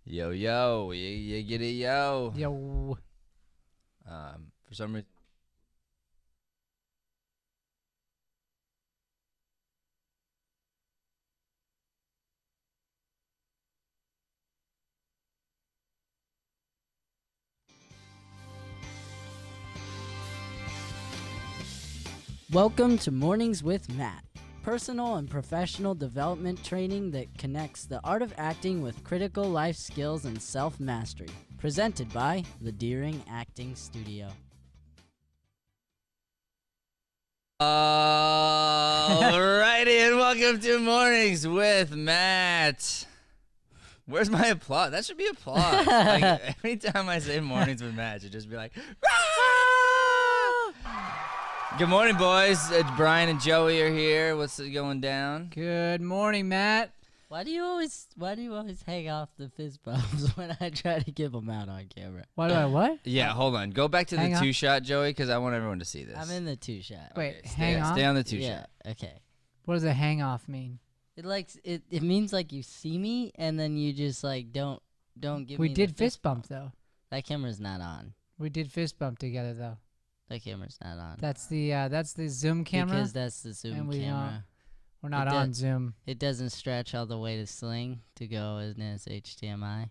Yo, yo, you get it, yo. Yo. For some reason. Welcome to Mornings with Matt, personal and professional development training that connects the art of acting with critical life skills and self-mastery. Presented by the Deering Acting Studio. Alrighty, and welcome to Mornings with Matt. Where's my applause? That should be applause. Like, every time I say Mornings with Matt, it should just be like, Good morning, boys. Brian and Joey are here. What's going down? Good morning, Matt. Why do you always hang off the fist bumps when I try to give them out on camera? Why do I what? Yeah, hold on. Go back to Hang the on. two-shot, Joey, because I want everyone to see this. I'm in the two-shot. Wait, Okay, hang on. Stay on the two-shot. Yeah, okay. What does a hang off mean? It means like you see me and then you just like don't give me We the did fist bump though. That camera's not on. We did fist bump together though. That camera's not on. That's the Zoom camera. Because that's the Zoom And camera. We're not It on does- Zoom. It doesn't stretch all the way to Sling to go as HDMI.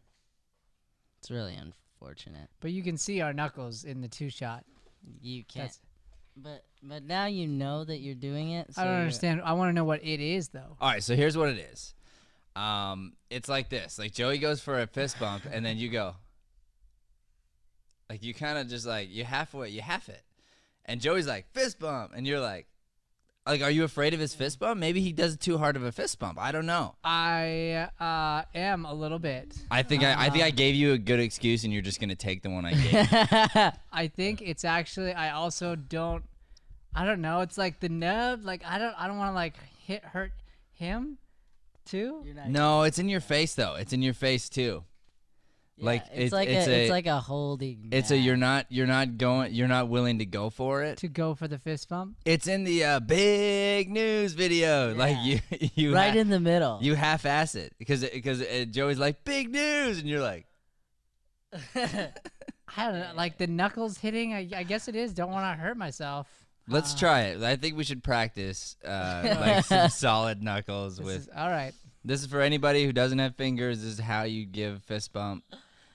It's really unfortunate. But you can see our knuckles in the two shot. You can't. That's, But now you know that you're doing it. So I don't you're- understand. I want to know what it is though. All right, so here's what it is. It's like this. Like, Joey goes for a fist bump, and then you go. Like, you kind of just like, you half it. And Joey's like, fist bump. And you're like, are you afraid of his fist bump? Maybe he does too hard of a fist bump. I don't know. I am a little bit. I think I gave you a good excuse, and you're just going to take the one I gave you. I think it's actually. I also don't. I don't know. It's like the nub. Like I don't want to like hurt him, too. You're not- No, it's in your face, though. It's in your face, too. Yeah, like, it's like a holding. It's back. you're not willing to go for it. To go for the fist bump. It's in the big news video. Yeah. Like you right in the middle. you half-ass it because Joey's like, big news, and you're like, I don't know. Like the knuckles hitting. I guess it is. Don't want to hurt myself. let's try it. I think we should practice like some solid knuckles with. All right. This is for anybody who doesn't have fingers. This is how you give fist bump,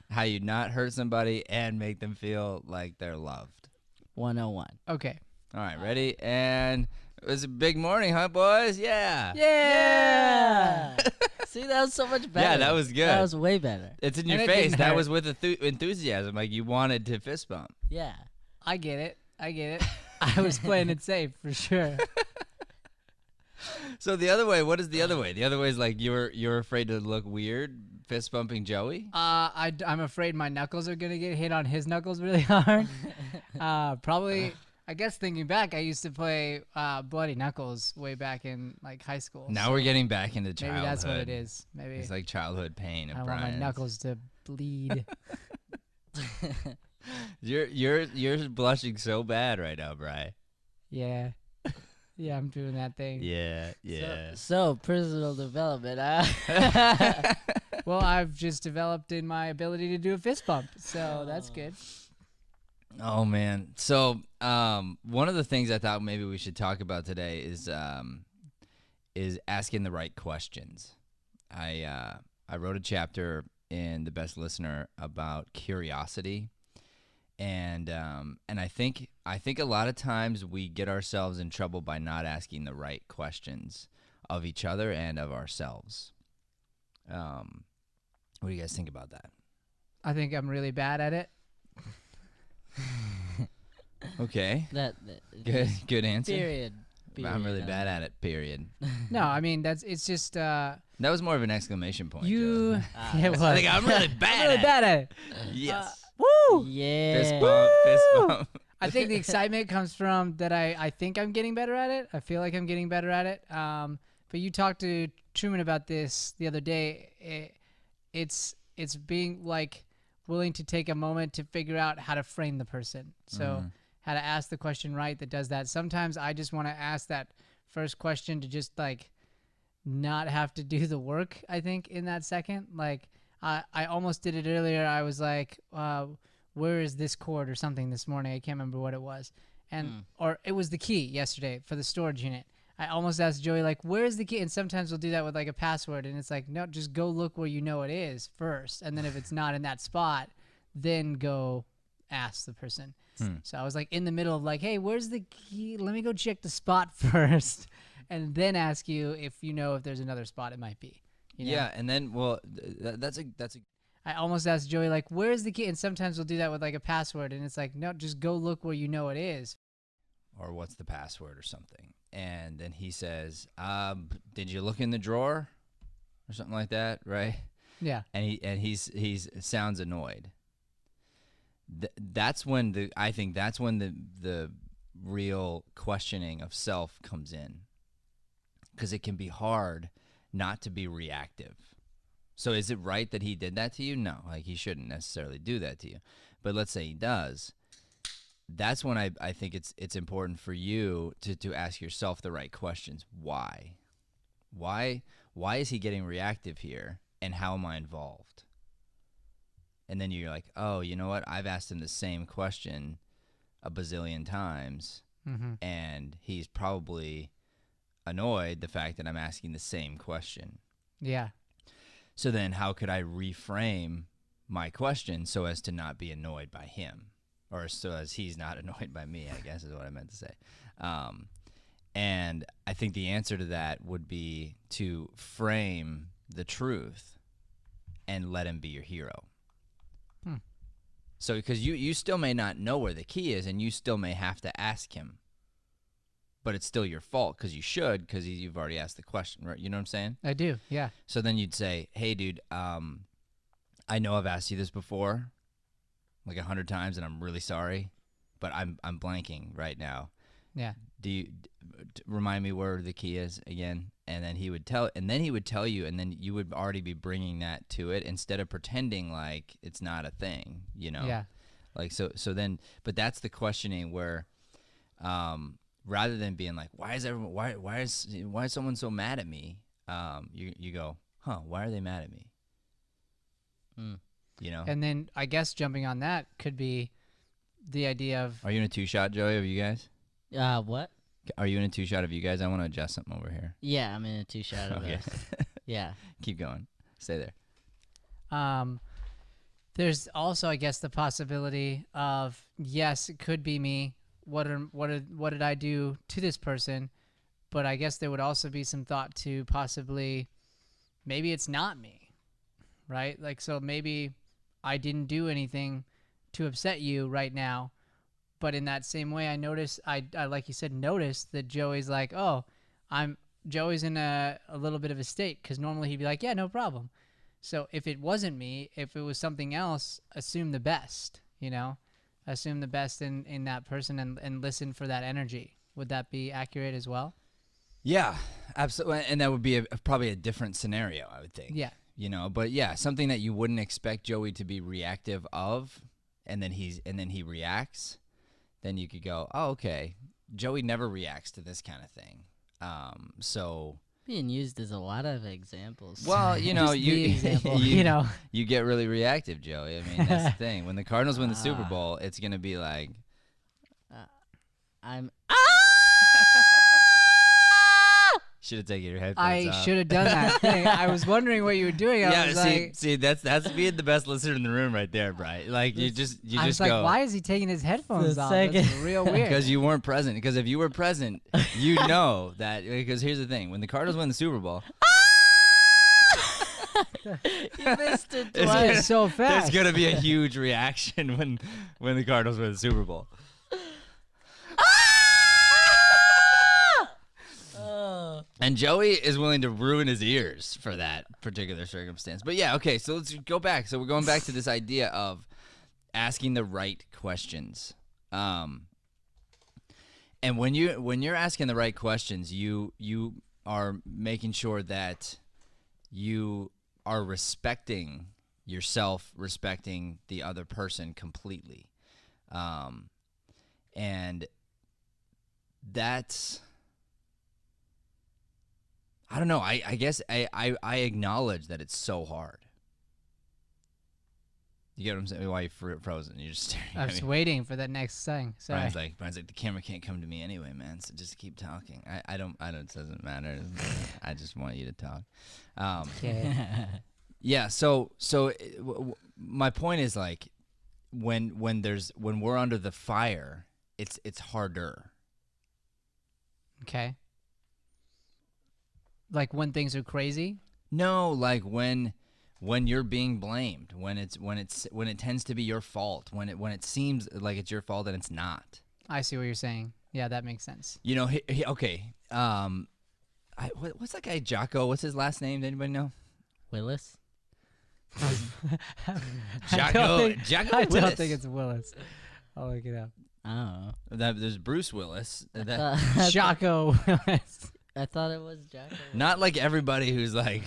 how you not hurt somebody and make them feel like they're loved. 101. Okay. All right, ready? And it was a big morning, huh, boys? Yeah. Yeah. See, that was so much better. Yeah, that was good. That was way better. It's in your And it face. didn't That hurt. was with enthusiasm. Like you wanted to fist bump. Yeah. I get it. I was playing it safe for sure. So the other way, what is the other way? The other way is like you're afraid to look weird fist bumping Joey. I'm afraid my knuckles are gonna get hit on his knuckles really hard. Probably. I guess thinking back, I used to play bloody knuckles way back in like high school. Now so we're getting back into maybe childhood. that's what it is. Maybe It's like childhood pain of I want my Brian's. knuckles to bleed. You're blushing so bad right now, Brian. Yeah. Yeah, I'm doing that thing. Yeah. So personal development. Huh? Well, I've just developed in my ability to do a fist bump, so that's good. Oh man. So one of the things I thought maybe we should talk about today is asking the right questions. I wrote a chapter in The Best Listener about curiosity, and I think a lot of times we get ourselves in trouble by not asking the right questions of each other and of ourselves. What do you guys think about that? I think I'm really bad at it. Okay. that Good answer. period. I'm really bad at it. Period. No, I mean it's just That was more of an exclamation point. you. Joe. Yeah, it was. I think I'm really bad. I'm really bad at it. Yes. Woo! Yeah. Fist bump. Fist bump. I think the excitement comes from that I think I'm getting better at it. I feel like I'm getting better at it. But you talked to Truman about this the other day. It's being like willing to take a moment to figure out how to frame the person. So how to ask the question right that does that. Sometimes I just want to ask that first question to just like not have to do the work, I think, in that second. Like I almost did it earlier. I was like, where is this cord or something this morning? I can't remember what it was. Or it was the key yesterday for the storage unit. I almost asked Joey, like, where's the key? And sometimes we'll do that with like a password. And it's like, no, just go look where you know it is first. And then if it's not in that spot, then go ask the person. So I was like in the middle of like, hey, where's the key? Let me go check the spot first. And then ask you if you know if there's another spot it might be. You know? Yeah, and then, well, that's a I almost asked Joey, like, where's the key? And sometimes we'll do that with like a password. And it's like, no, just go look where you know it is. or what's the password or something. And then he says, did you look in the drawer or something like that, right? Yeah. And he's sounds annoyed. That's when I think that's when the real questioning of self comes in, because it can be hard not to be reactive. So is it right that he did that to you? No, like he shouldn't necessarily do that to you. But let's say he does. That's when I think it's important for you to ask yourself the right questions. Why? Why is he getting reactive here, and how am I involved? And then you're like, oh, you know what? I've asked him the same question a bazillion times, and he's probably annoyed the fact that I'm asking the same question. Yeah. So then how could I reframe my question so as to not be annoyed by him, or so as he's not annoyed by me, I guess is what I meant to say. And I think the answer to that would be to frame the truth and let him be your hero. So because you still may not know where the key is, and you still may have to ask him, but it's still your fault because you should, because you've already asked the question, right? You know what I'm saying? I do, yeah. So then you'd say, hey, dude, I know I've asked you this before, like 100 times, and I'm really sorry, but I'm blanking right now. Yeah. Do you remind me where the key is again? And then he would tell you, and then you would already be bringing that to it instead of pretending like it's not a thing, you know? Yeah. Like, so then, but that's the questioning where, rather than being like, why is someone so mad at me? You go, huh, why are they mad at me? You know? And then I guess jumping on that could be the idea of, Are you in a two-shot, Joey, of you guys? What? Are you in a two-shot of you guys? I want to adjust something over here. Yeah, I'm in a two-shot of Okay. us. Yeah. Keep going. Stay there. there's also, I guess, the possibility of, yes, it could be me. What did I do to this person? But I guess there would also be some thought to possibly, maybe it's not me, right? Like, so maybe I didn't do anything to upset you right now. But in that same way, I notice, I like you said, notice that Joey's like, oh, Joey's in a little bit of a state, because normally he'd be like, yeah, no problem. So if it wasn't me, if it was something else, assume the best, you know? Assume the best in that person and listen for that energy. Would that be accurate as well? Yeah, absolutely. And that would be probably a different scenario, I would think. Yeah. You know, but yeah, something that you wouldn't expect Joey to be reactive of, and then he reacts. Then you could go, oh, okay, Joey never reacts to this kind of thing. So Being used as a lot of examples. well, you know, Just the example, you know. you get really reactive, Joey. I mean, that's the thing. When the Cardinals win the Super Bowl, it's gonna be like, I'm. should have taken your headphones I off. should have done that thing. I was wondering what you were doing. I Yeah, was see, that's being the best listener in the room right there, Brian. Like you I just was like, go. why is he taking his headphones The off? That's second- real weird. Because you weren't present. Because if you were present, you know that. Because here's the thing: when the Cardinals win the Super Bowl, You missed it It's twice. gonna- so there's fast. gonna be a huge reaction when the Cardinals win the Super Bowl. And Joey is willing to ruin his ears for that particular circumstance. But yeah, okay, so let's go back. So we're going back to this idea of asking the right questions. And when you're asking the right questions, you are making sure that you are respecting yourself, respecting the other person completely. And that's, I don't know. I guess I acknowledge that it's so hard. You get what I'm saying? Why you frozen? You're just staring I at was me. waiting for that next thing. Sorry. Brian's like, the camera can't come to me anyway, man. So just keep talking. I don't. It doesn't matter. I just want you to talk. Okay. Yeah. So my point is like, when we're under the fire, it's harder. Okay. Like when things are crazy. No, like when you're being blamed, when it tends to be your fault, when it seems like it's your fault and it's not. I see what you're saying. Yeah, that makes sense. You know, okay. What's that guy Jocko? What's his last name? Does anybody know? Willis? Jocko I Willis. don't think it's Willis. I'll look it up. Oh. There's Bruce Willis. Jocko Willis. I thought it was Jocko. Not like everybody who's like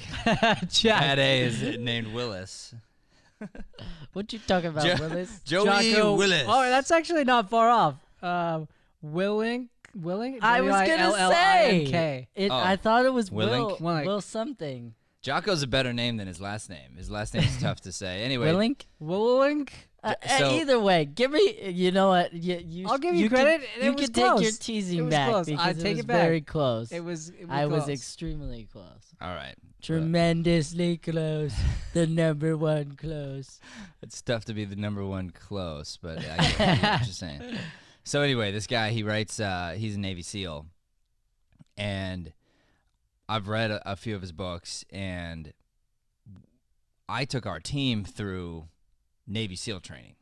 Jack. at A is named Willis. What you talking about, Willis? Joey Jocko Willis. Oh, that's actually not far off. Willing. I was gonna say. I thought it was Willink? Will something. Jocko's a better name than his last name. His last name's tough to say. Anyway, Willink? Willink. Either way, give me. You know what? I'll give you credit. You it was can take your close. teasing It was back close. because I take it was it back. very close. It was I was close. extremely close. all right. Tremendously close. The number one close. It's tough to be the number one close, but I get what you're saying. So anyway, this guy, he writes, he's a Navy SEAL, and I've read a few of his books, and I took our team through Navy SEAL training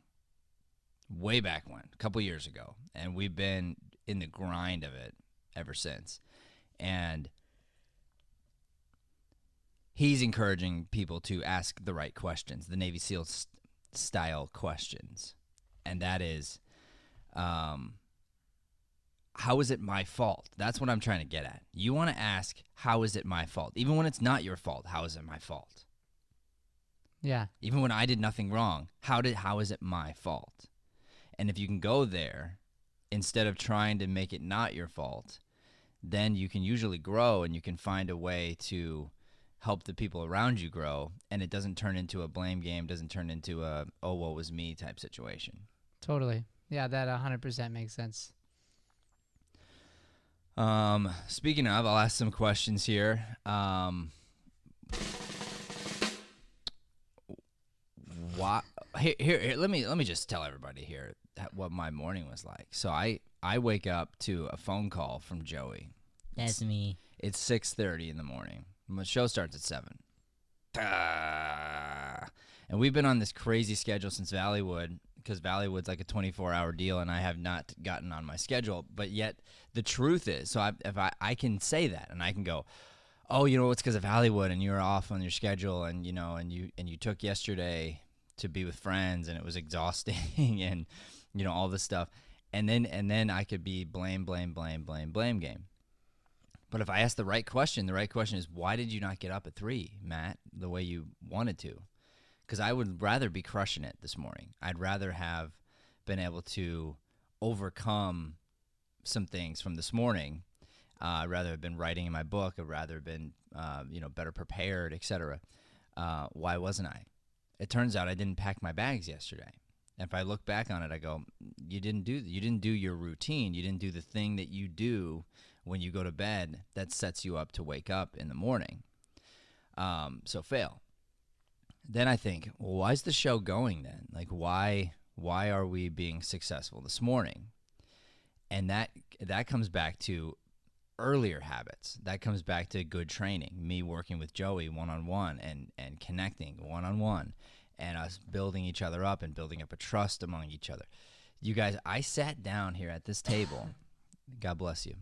way back when, a couple years ago, and we've been in the grind of it ever since. And he's encouraging people to ask the right questions, the Navy SEAL style questions, and that is, how is it my fault? That's what I'm trying to get at. You want to ask, how is it my fault? Even when it's not your fault, how is it my fault? Yeah. Even when I did nothing wrong, how is it my fault? And if you can go there instead of trying to make it not your fault, then you can usually grow, and you can find a way to help the people around you grow, and it doesn't turn into a blame game, doesn't turn into a, oh, woe was me type situation. Totally. Yeah, that 100% makes sense. Speaking of, I'll ask some questions here. Here, let me just tell everybody here what my morning was like. So I wake up to a phone call from Joey. That's me. It's 6:30 in the morning. My show starts at 7. And we've been on this crazy schedule since Valleywood, because Valleywood's like a 24-hour deal, and I have not gotten on my schedule. But yet the truth is, so if I can say that, and I can go, oh, you know, it's because of Valleywood, and you're off on your schedule, and you know, and you took yesterday to be with friends, and it was exhausting, and you know, all this stuff, and then I could be blame game. But if I ask the right question is, why did you not get up at 3, Matt, the way you wanted to? Because I would rather be crushing it this morning. I'd rather have been able to overcome some things from this morning. I'd rather have been writing in my book. I'd rather have been, better prepared, etc. Why wasn't I? It turns out I didn't pack my bags yesterday. And if I look back on it, I go, you didn't do your routine. You didn't do the thing that you do when you go to bed that sets you up to wake up in the morning. So fail. Then I think, well, why is the show going then? Like, why are we being successful this morning? And that comes back to earlier habits. That comes back to good training, me working with Joey one-on-one and connecting one-on-one, and us building each other up and building up a trust among each other. You guys, I sat down here at this table, God bless you,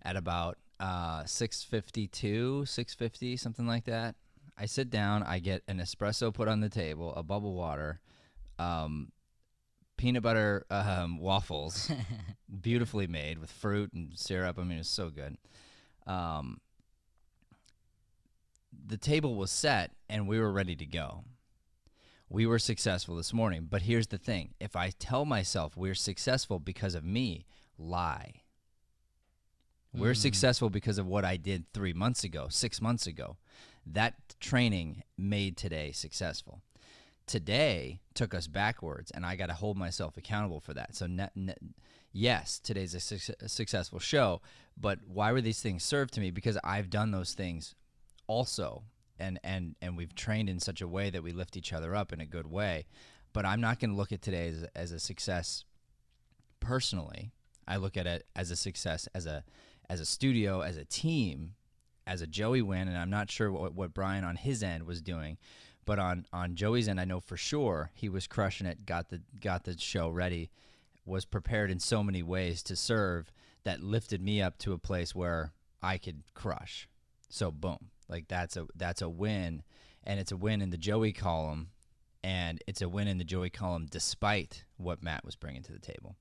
at about 6:50, something like that. I sit down, I get an espresso put on the table, a bubble water, peanut butter waffles, beautifully made with fruit and syrup. I mean, it was so good. The table was set, and we were ready to go. We were successful this morning. But here's the thing. If I tell myself we're successful because of me, lie. We're successful because of what I did 3 months ago, 6 months ago. That training made today successful. Today took us backwards, and I got to hold myself accountable for that. So yes, today's a successful show, but why were these things served to me? Because I've done those things also, and we've trained in such a way that we lift each other up in a good way. But I'm not going to look at today as a success personally. I look at it as a success as a studio, as a team, as a Joey win, and I'm not sure what Brian on his end was doing. But on Joey's end, I know for sure he was crushing it, got the show ready, was prepared in so many ways to serve that lifted me up to a place where I could crush. So boom, like that's a win, and it's a win in the Joey column, and it's a win in the Joey column despite what Matt was bringing to the table.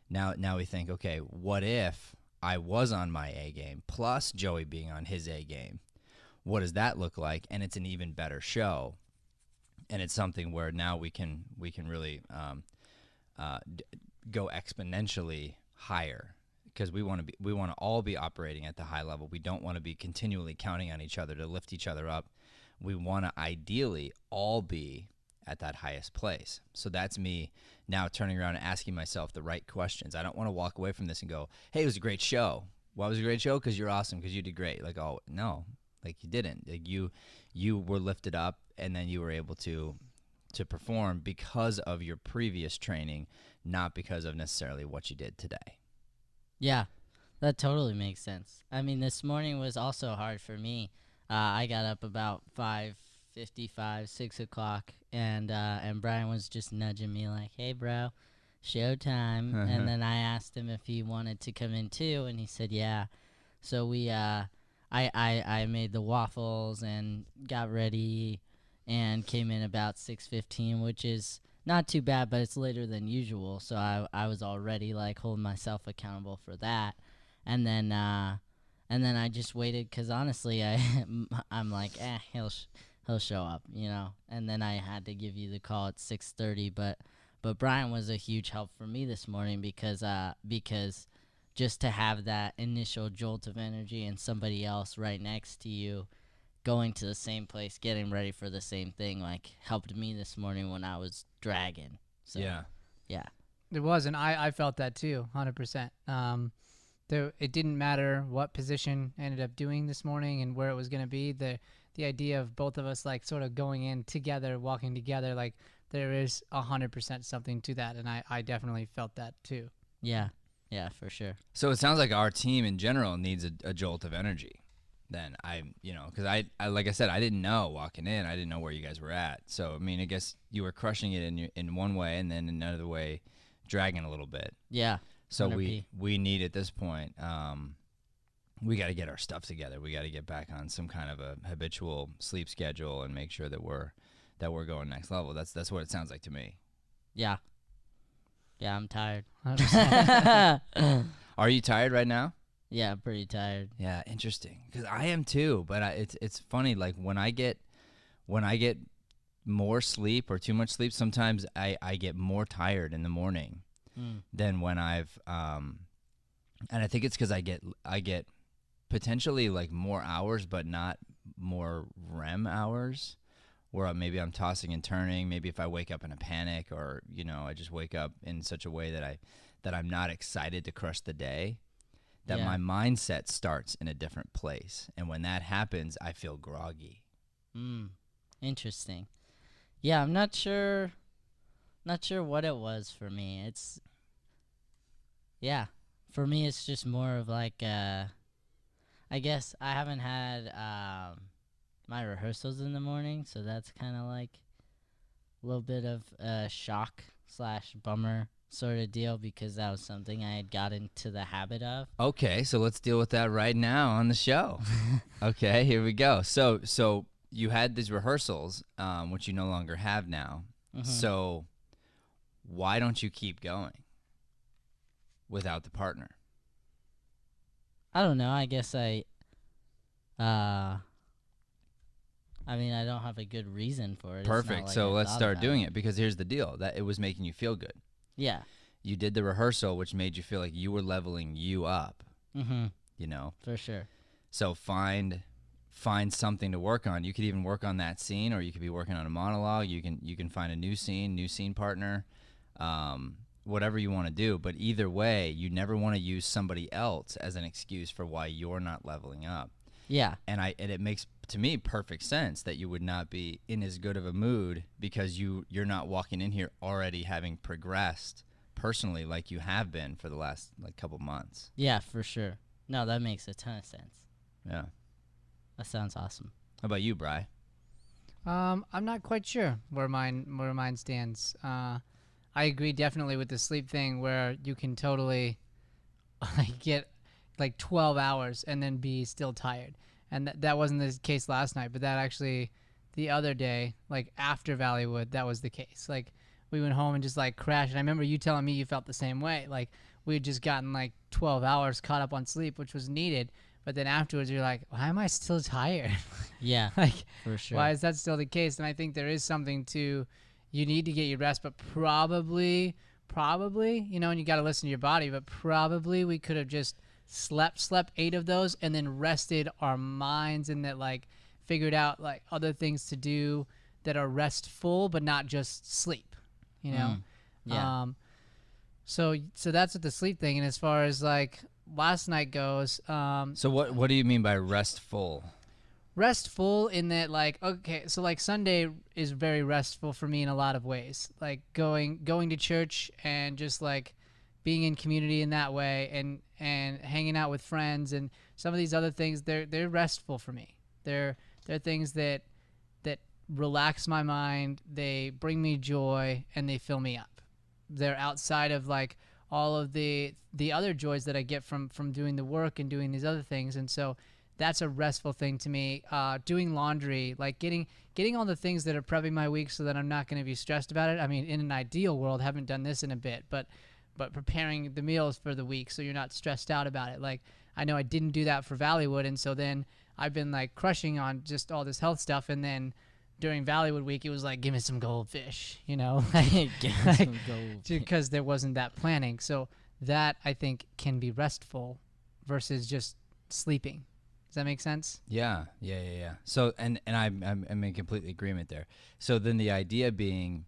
Now we think, okay, what if I was on my A game plus Joey being on his A game? What does that look like? And it's an even better show, and it's something where now we can really go exponentially higher, because we want to all be operating at the high level. We don't want to be continually counting on each other to lift each other up. We want to ideally all be at that highest place. So that's me now turning around and asking myself the right questions. I don't want to walk away from this and go, hey, it was a great show. Why was it a great show? Because you're awesome, because you did great. Like, oh, no, like you didn't. Like you were lifted up, and then you were able to perform because of your previous training, not because of necessarily what you did today. Yeah, that totally makes sense. I mean, this morning was also hard for me. I got up about 5:55, 6 o'clock, and Brian was just nudging me like, hey, bro, showtime. And then I asked him if he wanted to come in too, and he said yeah. So I made the waffles and got ready and came in about 6:15, which is not too bad, but it's later than usual. So I was already like holding myself accountable for that. And then I just waited, because honestly, I'm like, he'll show up, you know. And then I had to give you the call at 6:30, but Brian was a huge help for me this morning, because just to have that initial jolt of energy and somebody else right next to you going to the same place, getting ready for the same thing, like helped me this morning when I was dragging. So yeah. It was, and I felt that too, 100%. It didn't matter what position I ended up doing this morning and where it was going to be. The idea of both of us like sort of going in together, walking together, like there is 100% something to that, and I definitely felt that too. Yeah, for sure. So it sounds like our team in general needs a jolt of energy. Then because I like I said, I didn't know walking in. I didn't know where you guys were at. So I mean, I guess you were crushing it in one way, and then another way, dragging a little bit. Yeah. So we need at this point, we got to get our stuff together. We got to get back on some kind of a habitual sleep schedule and make sure that we're going next level. That's what it sounds like to me. Yeah, I'm tired. Are you tired right now? Yeah, pretty tired. Yeah, interesting. Because I am too, but it's funny. Like when I get more sleep or too much sleep, sometimes I get more tired in the morning than when I've and I think it's because I get potentially like more hours, but not more REM hours, where maybe I'm tossing and turning. Maybe if I wake up in a panic, or I just wake up in such a way that I'm not excited to crush the day, that my mindset starts in a different place. And when that happens, I feel groggy. Interesting. Yeah, I'm not sure what it was for me. For me it's just more of like I guess I haven't had my rehearsals in the morning, so that's kind of like a little bit of a shock / bummer sort of deal, because that was something I had got into the habit of. Okay, so let's deal with that right now on the show. Okay, here we go. So you had these rehearsals, which you no longer have now. Mm-hmm. So why don't you keep going without the partner? I don't know. I guess I mean, I don't have a good reason for it. Perfect. So let's start doing it, because here's the deal. That it was making you feel good. Yeah. You did the rehearsal, which made you feel like you were leveling you up. Mm-hmm. You know? For sure. So find find something to work on. You could even work on that scene, or you could be working on a monologue. You can find a new scene partner, whatever you want to do. But either way, you never want to use somebody else as an excuse for why you're not leveling up. Yeah. And it makes, to me, perfect sense that you would not be in as good of a mood because you're not walking in here already having progressed personally like you have been for the last couple months. Yeah, for sure. No, that makes a ton of sense. Yeah. That sounds awesome. How about you, Bri? I'm not quite sure where mine stands. I agree definitely with the sleep thing, where you can totally get 12 hours and then be still tired. And that wasn't the case last night, but that actually the other day, after Valleywood, that was the case. We went home and just crashed. And I remember you telling me you felt the same way. We had just gotten 12 hours caught up on sleep, which was needed. But then afterwards, you're like, why am I still tired? Yeah, for sure. Why is that still the case? And I think there is something to, you need to get your rest, but probably, and you got to listen to your body, but probably we could have just slept 8 of those and then rested our minds and that figured out other things to do that are restful, but not just sleep, Yeah. So that's what the sleep thing. And as far as last night goes, So what do you mean by restful? Restful in that okay, so Sunday is very restful for me in a lot of ways, going to church and just being in community in that way, and hanging out with friends and some of these other things, they're restful for me. They're things that relax my mind, they bring me joy, and they fill me up. They're outside of all of the other joys that I get from doing the work and doing these other things. And so that's a restful thing to me. Doing laundry, getting all the things that are prepping my week so that I'm not going to be stressed about it. I mean, in an ideal world, haven't done this in a bit, but preparing the meals for the week so you're not stressed out about it. I know I didn't do that for Valleywood, and so then I've been crushing on just all this health stuff, and then during Valleywood week, it was give me some goldfish, Give me some goldfish. because there wasn't that planning. So that, I think, can be restful versus just sleeping. Does that make sense? Yeah. So and I'm in complete agreement there. So then the idea being,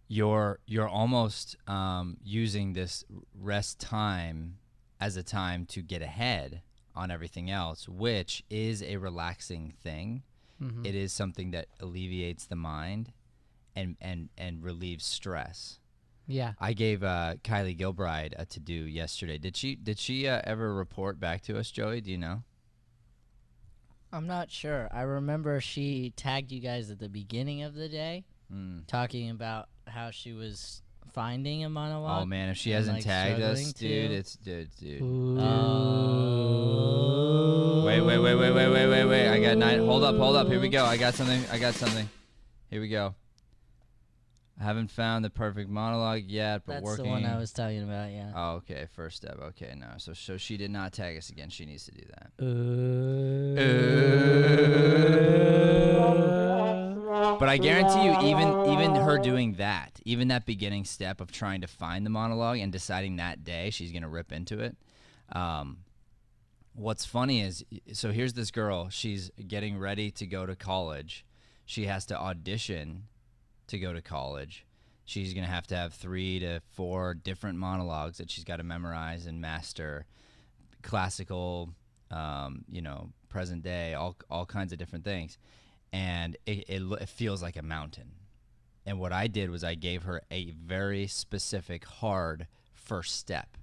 you're almost using this rest time as a time to get ahead on everything else, which is a relaxing thing. Mm-hmm. It is something that alleviates the mind and relieves stress. Yeah. I gave Kylie Gilbride a to-do yesterday. Did she ever report back to us, Joey? Do you know? I'm not sure. I remember she tagged you guys at the beginning of the day, talking about how she was finding a monologue. Oh man, if she hasn't tagged us, dude, it's dude. Wait. I got 9. Hold up. Here we go. I got something. Here we go. I haven't found the perfect monologue yet, but That's working. the one I was talking about, yeah. Oh, okay. First step. Okay, no. So she did not tag us again. She needs to do that. But I guarantee you, even her doing that, even that beginning step of trying to find the monologue and deciding that day she's gonna rip into it. What's funny is, so here's this girl. She's getting ready to go to college. She has to audition to go to college. She's going to have 3 to 4 different monologues that she's got to memorize and master, classical, present day, all kinds of different things. And it feels like a mountain. And what I did was I gave her a very specific, hard first step.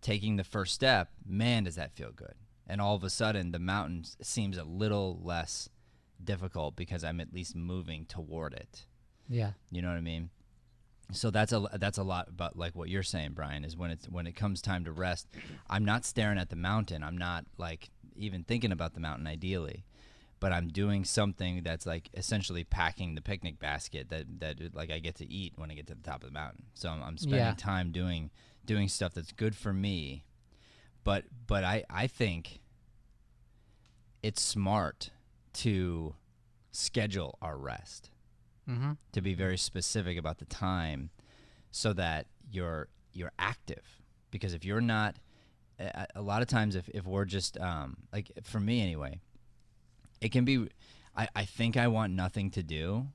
Taking the first step, man, does that feel good. And all of a sudden, the mountain seems a little less difficult because I'm at least moving toward it. Yeah. You know what I mean? So that's a lot about what you're saying, Brian, is when it comes time to rest, I'm not staring at the mountain. I'm not even thinking about the mountain ideally, but I'm doing something that's essentially packing the picnic basket that I get to eat when I get to the top of the mountain. So I'm spending time doing stuff that's good for me. But I think it's smart to schedule our rest, to be very specific about the time so that you're active. Because if you're not a lot of times if we're just like for me anyway, it can be. I think I want nothing to do.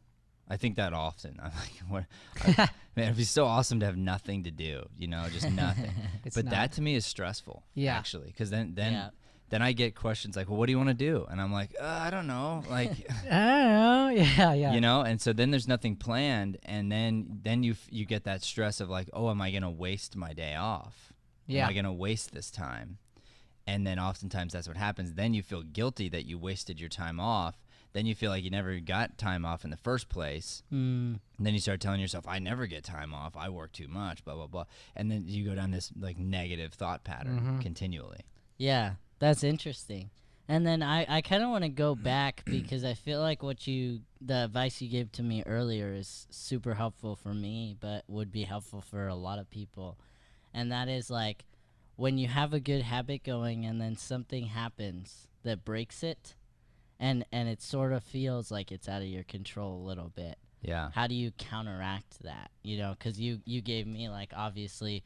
I think that often. I'm like, man, it'd be so awesome to have nothing to do, just nothing. But that to me is stressful, actually, because then I get questions like, well, what do you want to do? And I'm like, I don't know. Like, I don't know. Yeah. And so then there's nothing planned. And then you get that stress of like, oh, am I going to waste my day off? Yeah. Am I going to waste this time? And then oftentimes that's what happens. Then you feel guilty that you wasted your time off. Then you feel like you never got time off in the first place. And then you start telling yourself, I never get time off. I work too much, blah, blah, blah. And then you go down this like negative thought pattern continually. Yeah, that's interesting. And then I kind of want to go back because I feel like the advice you gave to me earlier is super helpful for me, but would be helpful for a lot of people. And that is like when you have a good habit going and then something happens that breaks it, and it sort of feels like it's out of your control a little bit. Yeah. How do you counteract that? Because you gave me, like, obviously,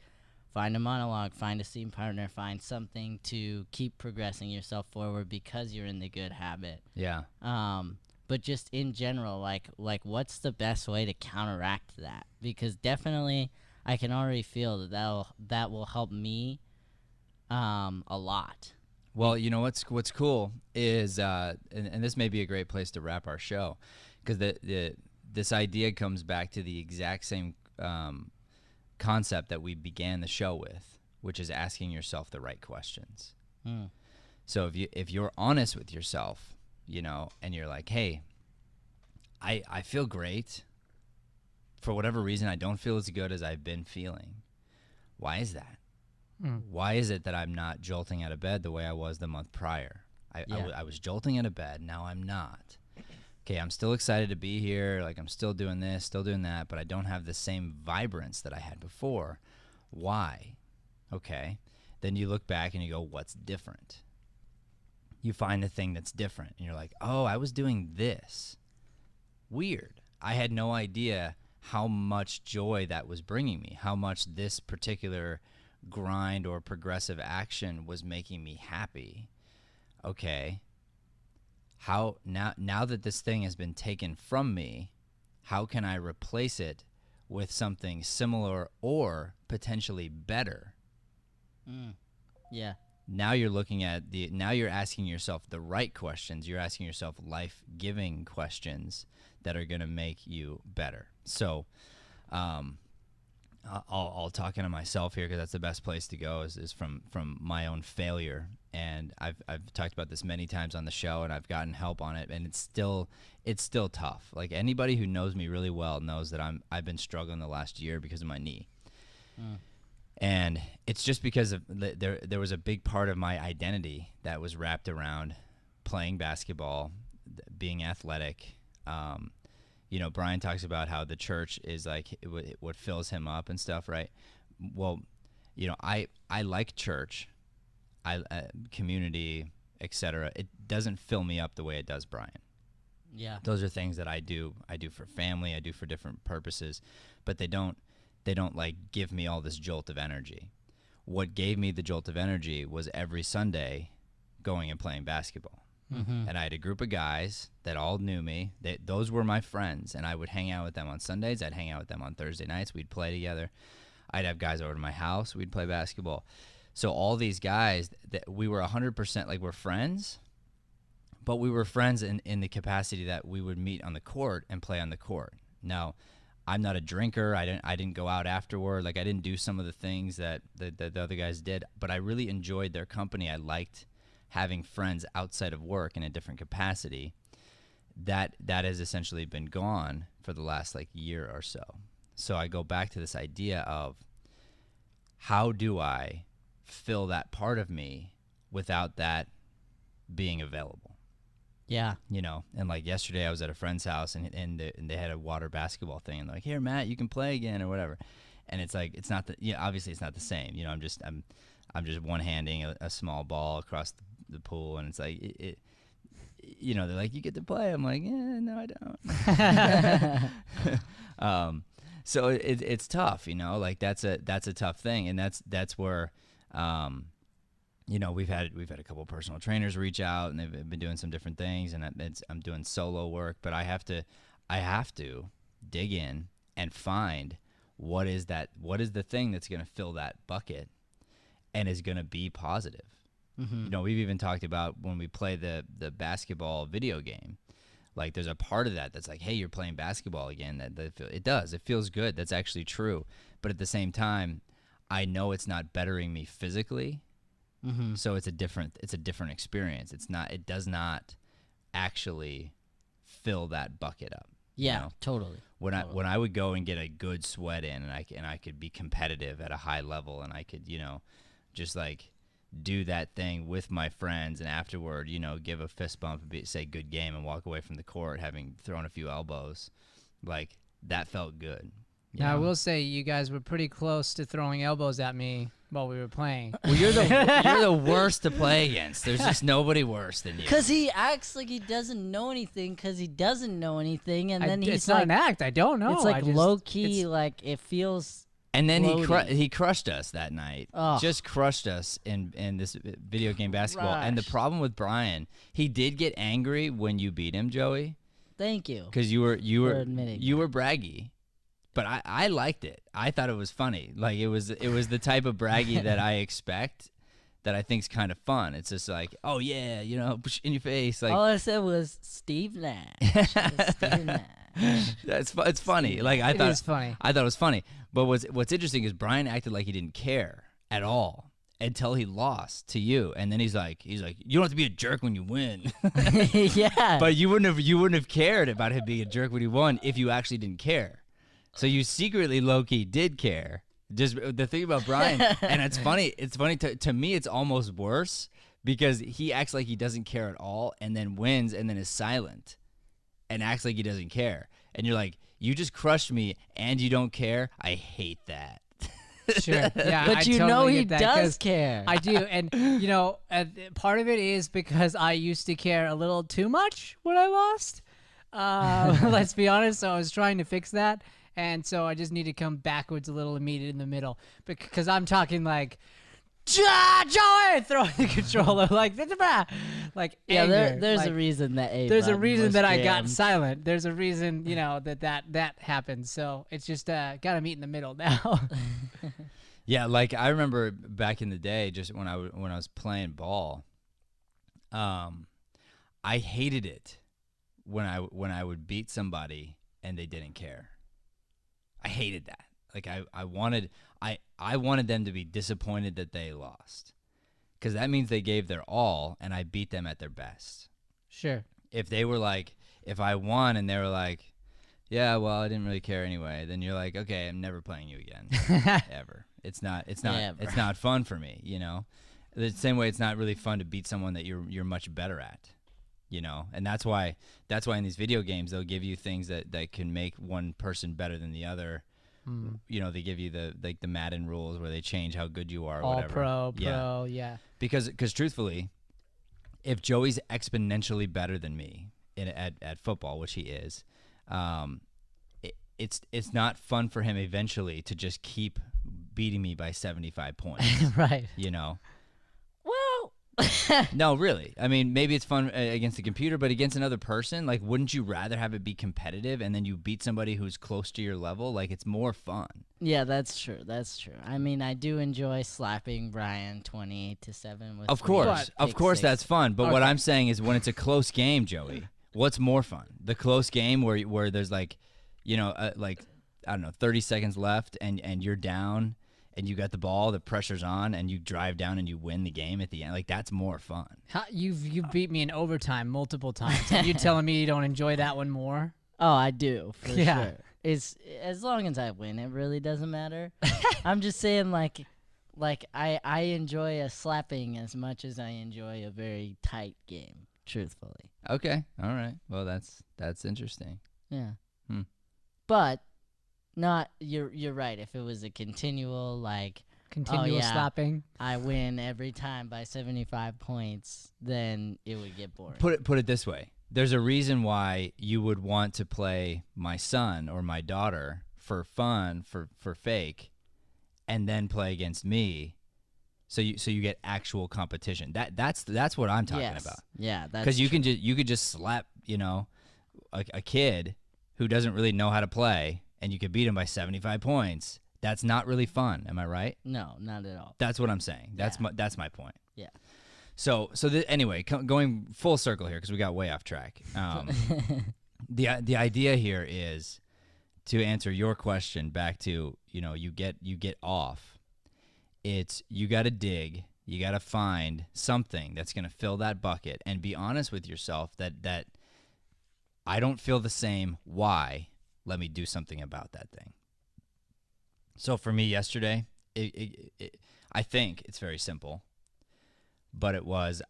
find a monologue, find a scene partner, find something to keep progressing yourself forward because you're in the good habit. Yeah. But just in general, like what's the best way to counteract that? Because definitely I can already feel that will help me a lot. Well, what's cool is, and this may be a great place to wrap our show, because this idea comes back to the exact same concept that we began the show with, which is asking yourself the right questions. So if you're honest with yourself, and you're like, hey, I feel great. For whatever reason, I don't feel as good as I've been feeling. Why is that? Why is it that I'm not jolting out of bed the way I was the month prior? I was jolting out of bed. Now I'm not. Okay, I'm still excited to be here. Like, I'm still doing this, still doing that, but I don't have the same vibrance that I had before. Why? Okay. Then you look back and you go, what's different? You find the thing that's different. And you're like, oh, I was doing this. Weird. I had no idea how much joy that was bringing me, how much this particular grind or progressive action was making me happy. Okay, how now that this thing has been taken from me, how can I replace it with something similar or potentially better? Yeah. Now you're looking at now you're asking yourself the right questions. You're asking yourself life-giving questions that are going to make you better. So I'll talk into myself here because that's the best place to go is from my own failure. And I've talked about this many times on the show, and I've gotten help on it, and it's still tough. Like, anybody who knows me really well knows that I've been struggling the last year because of my knee. And it's just because of there was a big part of my identity that was wrapped around playing basketball, being athletic. Brian talks about how the church is like what fills him up and stuff, right? Well, I like church, community, etc. It doesn't fill me up the way it does Brian. Yeah. Those are things that I do for family, I do for different purposes, but they don't like give me all this jolt of energy. What gave me the jolt of energy was every Sunday going and playing basketball. And I had a group of guys that all knew me. Those were my friends, and I would hang out with them on Sundays. I'd hang out with them on Thursday nights. We'd play together. I'd have guys over to my house. We'd play basketball. So all these guys, we were 100% like we're friends, but we were friends in the capacity that we would meet on the court and play on the court. Now, I'm not a drinker. I didn't go out afterward. Like, I didn't do some of the things that the other guys did, but I really enjoyed their company. I liked having friends outside of work in a different capacity. That has essentially been gone for the last like year or so. So I go back to this idea of how do I fill that part of me without that being available? Yeah. And like yesterday I was at a friend's house and they had a water basketball thing, and they're like, here, Matt, you can play again or whatever. And it's like, it's not obviously it's not the same. I'm just one-handing a small ball across the pool, and it's like they're like, you get to play. I'm like, yeah, no, I don't. So it's tough, like that's a tough thing, and that's where you know, we've had a couple of personal trainers reach out, and they've been doing some different things, and I'm doing solo work, but I have to dig in and find what is the thing that's going to fill that bucket and is going to be positive. You know, we've even talked about when we play the basketball video game, like there's a part of that that's like, hey, you're playing basketball again. It feels good. That's actually true. But at the same time, I know it's not bettering me physically. So it's a different experience. It does not actually fill that bucket up. Yeah, you know? totally. When I would go and get a good sweat in, and I could be competitive at a high level, and I could, you know, just like do that thing with my friends, and afterward, you know, give a fist bump and say good game and walk away from the court having thrown a few elbows, like that felt good. Now, I will say you guys were pretty close to throwing elbows at me while we were playing. Well, you're the worst to play against. There's just nobody worse than you. Because he acts like he doesn't know anything because he doesn't know anything, and then it's not an act. I don't know. It's like low-key, like it feels... And then he crushed us that night. Oh. Just crushed us in this video game basketball. Rush. And the problem with Brian, he did get angry when you beat him, Joey. Thank you. Because you were braggy. But I liked it. I thought it was funny. Like it was the type of braggy that I expect, that I think's kind of fun. It's just like, oh yeah, you know, in your face. Like all I said was Steve Nash. Steve Nash. It's funny. Like I thought it was funny. I thought it was funny. But what's interesting is Brian acted like he didn't care at all until he lost to you, and then he's like, you don't have to be a jerk when you win. Yeah. But you wouldn't have cared about him being a jerk when he won if you actually didn't care. So you secretly low-key did care. Just the thing about Brian, and it's funny to me, it's almost worse because he acts like he doesn't care at all and then wins and then is silent and acts like he doesn't care. And you're like, you just crushed me and you don't care? I hate that. Sure. Yeah, but I you totally know he get that, does care. I do. And, you know, part of it is because I used to care a little too much when I lost. Let's be honest. So I was trying to fix that. And so I just need to come backwards a little and meet it in the middle. Because I'm talking like, Joey, throwing the controller like yeah, anger. there's like, a reason that there's a reason that I got jammed. silent. There's a reason, you know, that happened. So it's just gotta meet in the middle now. Yeah, like I remember back in the day, just when I was playing ball, I hated it when I would beat somebody and they didn't care. I hated that. Like I wanted them to be disappointed that they lost, because that means they gave their all and I beat them at their best. Sure. If they were like, if I won and they were like, yeah, well, I didn't really care anyway, then you're like, okay, I'm never playing you again, ever. It's not fun for me, you know. The same way it's not really fun to beat someone that you're much better at, you know. And that's why in these video games they'll give you things that can make one person better than the other. You know, they give you the Madden rules where they change how good you are or All whatever. pro, yeah. Because truthfully, if Joey's exponentially better than me at football, which he is, it's not fun for him eventually to just keep beating me by 75 points. Right. You know? Well, No, really. I mean, maybe it's fun against the computer, but against another person, like, wouldn't you rather have it be competitive and then you beat somebody who's close to your level? Like, it's more fun. yeah, that's true. That's true. I mean, I do enjoy slapping Brian 28-7 with. Of course, that's fun. But what I'm saying is, when it's a close game, Joey, what's more fun? The close game where there's like, you know, like, I don't know, 30 seconds left and you're down and you got the ball, the pressure's on, and you drive down and you win the game at the end. Like, that's more fun. You've beat me in overtime multiple times. And you're telling me you don't enjoy that one more? Oh, I do, for Yeah. sure. It's as long as I win, it really doesn't matter. I'm just saying, like I enjoy a slapping as much as I enjoy a very tight game, truthfully. Okay, all right. Well, that's interesting. Yeah. Hmm. But not you're right. If it was a continual Continual yeah, slapping. I win every time by 75 points, then it would get boring. Put it this way. There's a reason why you would want to play my son or my daughter for fun, for fake, and then play against me So you get actual competition. That's what I'm talking Yes. about. Yeah, that's Because you could just slap, you know, a kid who doesn't really know how to play, and you could beat him by 75 points. That's not really fun. Am I right? No, not at all. That's what I'm saying. That's Yeah. that's my point. Yeah. So anyway, going full circle here because we got way off track. The idea here is to answer your question back to, you know, you get off. It's you got to dig, you got to find something that's going to fill that bucket, and be honest with yourself that I don't feel the same. Why? Let me do something about that thing. So for me yesterday, I think it's very simple, but it was,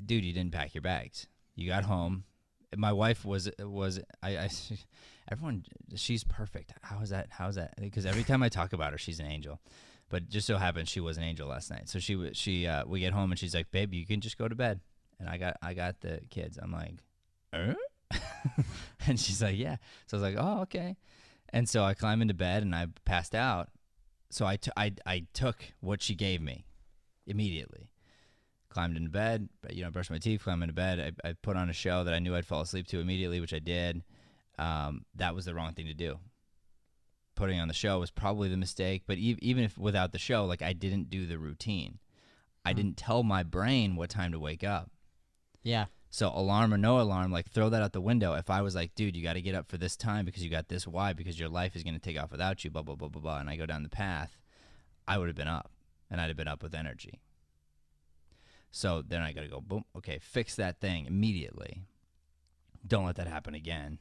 dude, you didn't pack your bags. You got home. My wife was everyone, she's perfect. How is that? Because every time I talk about her, she's an angel. But just so happens she was an angel last night. So we get home and she's like, babe, you can just go to bed. And I got the kids. I'm like, and she's like, yeah. So I was like, oh, okay. And so I climb into bed and I passed out. So I took what she gave me immediately. Climbed into bed, you know, brushed my teeth, climbed into bed. I put on a show that I knew I'd fall asleep to immediately, which I did. That was the wrong thing to do. Putting on the show was probably the mistake, but even if without the show, like I didn't do the routine. I didn't tell my brain what time to wake up. Yeah. So alarm or no alarm, like throw that out the window. If I was like, dude, you got to get up for this time because you got this why, because your life is going to take off without you, blah, blah, blah, blah, blah, and I go down the path, I would have been up, and I'd have been up with energy. So then I got to go, boom, okay, fix that thing immediately. Don't let that happen again.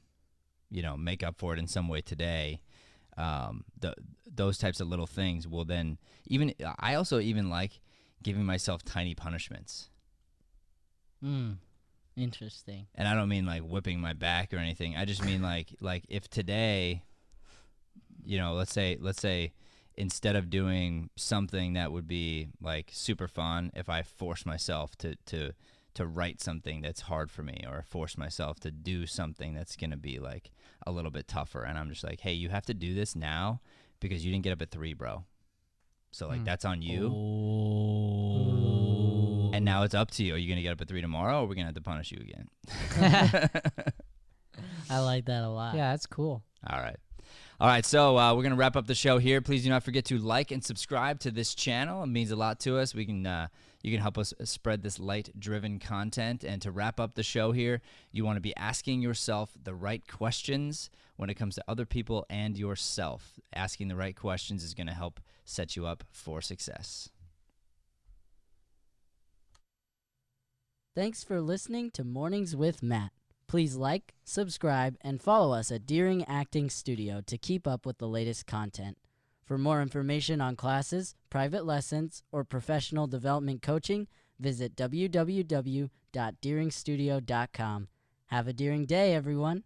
You know, make up for it in some way today. Those types of little things will then I also even like giving myself tiny punishments. Interesting. And I don't mean like whipping my back or anything. I just mean like if today, you know, let's say instead of doing something that would be like super fun, if I force myself to write something that's hard for me, or force myself to do something that's going to be like a little bit tougher, and I'm just like, hey, you have to do this now because you didn't get up at 3, bro. So like that's on you. Oh. And now it's up to you. Are you going to get up at 3 tomorrow, or are we going to have to punish you again? I like that a lot. Yeah, that's cool. All right, so we're going to wrap up the show here. Please do not forget to like and subscribe to this channel. It means a lot to us. You can help us spread this light-driven content. And to wrap up the show here, you want to be asking yourself the right questions when it comes to other people and yourself. Asking the right questions is going to help set you up for success. Thanks for listening to Mornings with Matt. Please like, subscribe, and follow us at Deering Acting Studio to keep up with the latest content. For more information on classes, private lessons, or professional development coaching, visit www.deeringstudio.com. Have a Deering day, everyone.